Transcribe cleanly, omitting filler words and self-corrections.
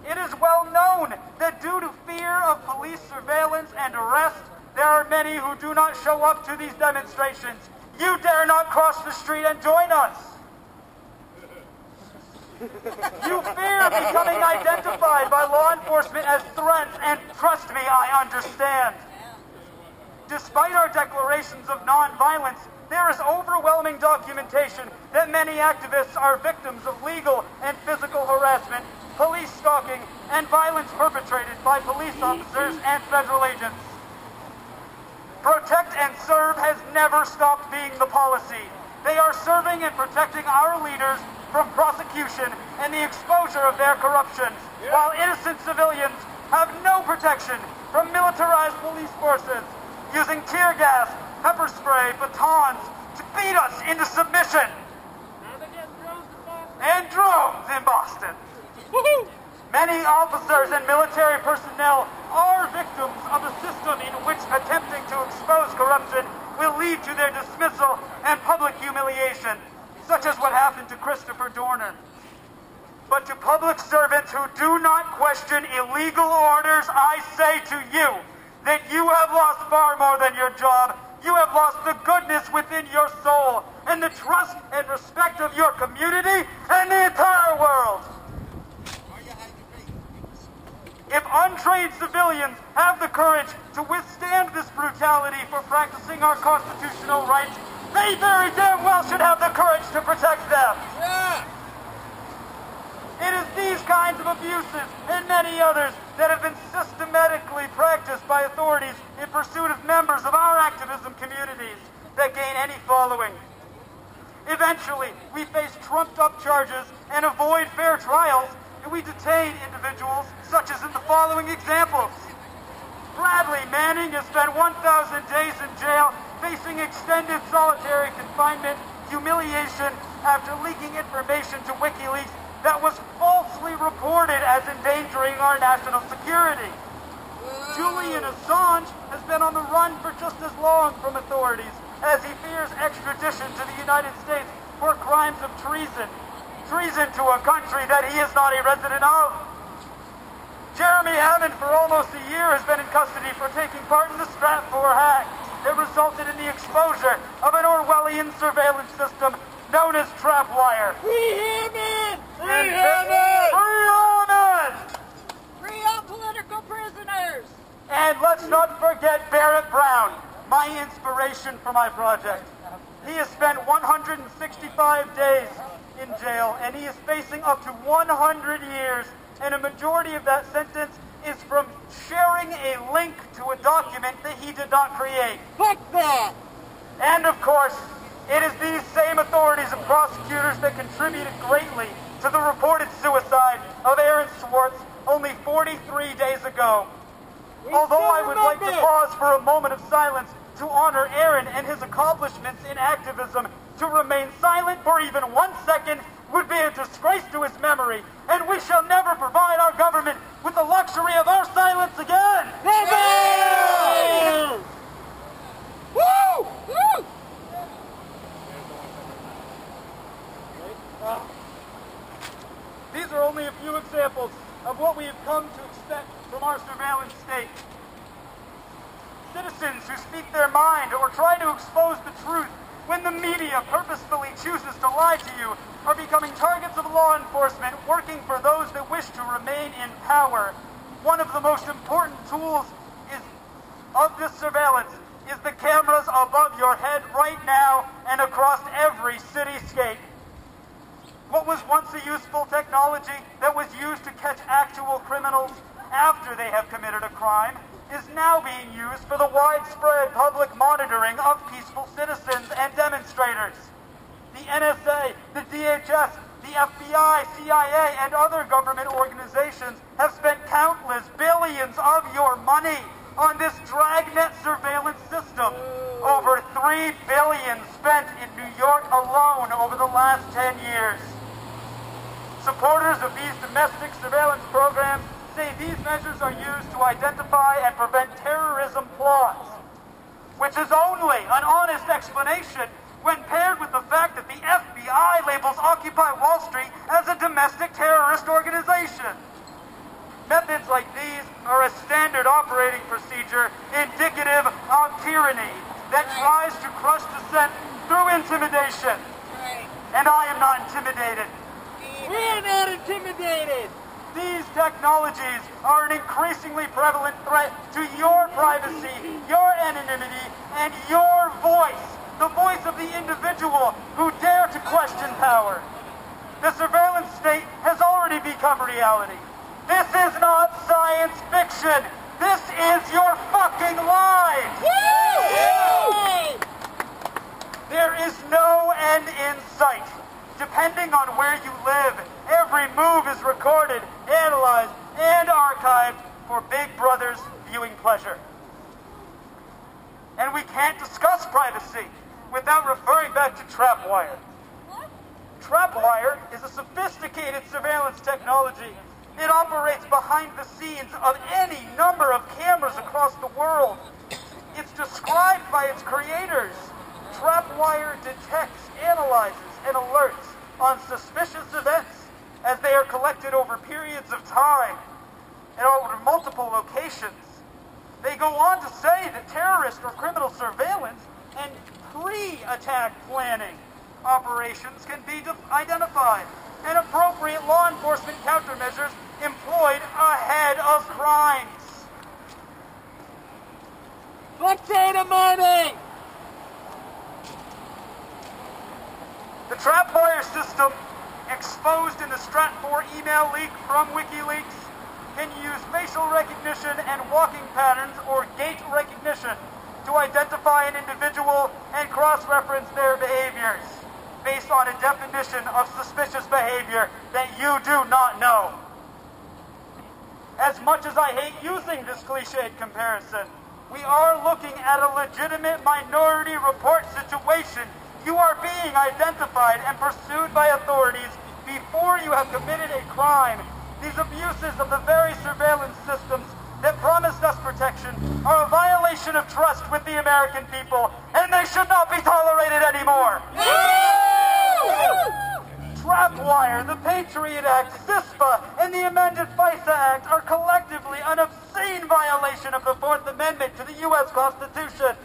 It is well known that due to fear of police surveillance and arrest, there are many who do not show up to these demonstrations. You dare not cross the street and join us. You fear becoming identified by law enforcement as threats, and trust me, I understand. Despite our declarations of nonviolence, there is overwhelming documentation that many activists are victims of legal and physical harassment, police stalking, and violence perpetrated by police officers and federal agents. Protect and serve has never stopped being the policy. They are serving and protecting our leaders from prosecution and the exposure of their corruptions, while innocent civilians have no protection from militarized police forces using tear gas, pepper spray, batons to beat us into submission. And drones in Boston. Many officers and military personnel are victims of a system in which attempting to expose corruption will lead to their dismissal and public humiliation, such as what happened to Christopher Dorner. But to public servants who do not question illegal orders, I say to you that you have lost far more than your job. You have lost the goodness within your soul and the trust and respect of your community and the entire world. If untrained civilians have the courage to withstand this brutality for practicing our constitutional rights, they very damn well should have the courage to protect them. Yeah. It is these kinds of abuses and many others that have been systematically practiced by authorities in pursuit of members of our activism communities that gain any following. Eventually, we face trumped-up charges and avoid fair trials, and we detain individuals, such as in the following examples. Bradley Manning has spent 1,000 days in jail facing extended solitary confinement, humiliation after leaking information to WikiLeaks that was falsely reported as endangering our national security. Julian Assange has been on the run for just as long from authorities as he fears extradition to the United States for crimes of treason. Treason to a country that he is not a resident of. Jeremy Hammond, for almost a year, has been in custody for taking part in the Stratfor hack that resulted in the exposure of an Orwellian surveillance system known as Trapwire. Free Hammond! Free Hammond! Free Hammond! Free all political prisoners! And let's not forget Barrett Brown, my inspiration for my project. He has spent 165 days in jail, and he is facing up to 100 years, and a majority of that sentence is from sharing a link to a document that he did not create. Fuck that! And of course, it is these same authorities and prosecutors that contributed greatly to the reported suicide of Aaron Swartz only 43 days ago. Although I would like to pause for a moment of silence to honor Aaron and his accomplishments in activism, to remain silent for even 1 second would be a disgrace to his memory, and we shall never provide our government with the luxury of our silence again. Never! Woo! Woo! These are only a few examples of what we have come to expect from our surveillance state. Citizens who speak their mind or try to expose the truth when the media purposefully chooses to lie to you are becoming targets of law enforcement working for those that wish to remain in power. One of the most important tools of this surveillance is the cameras above your head right now and across every cityscape. What was once a useful technology that was used to catch actual criminals after they have committed a crime is now being used for the widespread public monitoring of peaceful citizens and demonstrators. The NSA, the DHS, the FBI, CIA, and other government organizations have spent countless billions of your money on this dragnet surveillance system. Over $3 billion spent in New York alone over the last 10 years. Supporters of these domestic surveillance programs say these measures are used to identify and prevent terrorism plots, which is only an honest explanation when paired with the fact that the FBI labels Occupy Wall Street as a domestic terrorist organization. Methods like these are a standard operating procedure indicative of tyranny that tries to crush dissent through intimidation. Right. And I am not intimidated. We're not intimidated. These technologies are an increasingly prevalent threat to your privacy, your anonymity, and your voice, the voice of the individual who dare to question power. The surveillance state has already become reality. This is not science fiction. This is your fucking lives. Woo! There is no end in sight. Depending on where you live, every move is recorded, analyzed, and archived for Big Brother's viewing pleasure. And we can't discuss privacy without referring back to Trapwire. Trapwire is a sophisticated surveillance technology. It operates behind the scenes of any number of cameras across the world. It's described by its creators. Trapwire detects, analyzes, and alerts on suspicious events as they are collected over periods of time and over multiple locations. They go on to say that terrorist or criminal surveillance and pre-attack planning operations can be identified and appropriate law enforcement countermeasures employed ahead of crimes. What's data mining? The Trapwire system, exposed in the Stratfor email leak from WikiLeaks, can use facial recognition and walking patterns or gait recognition to identify an individual and cross-reference their behaviors based on a definition of suspicious behavior that you do not know. As much as I hate using this cliched comparison, we are looking at a legitimate minority report situation. You are being identified and pursued by authorities before you have committed a crime. These abuses of the very surveillance systems that promised us protection are a violation of trust with the American people, and they should not be tolerated anymore. Trapwire, the Patriot Act, CISPA, and the amended FISA Act are collectively an obscene violation of the Fourth Amendment to the U.S. Constitution.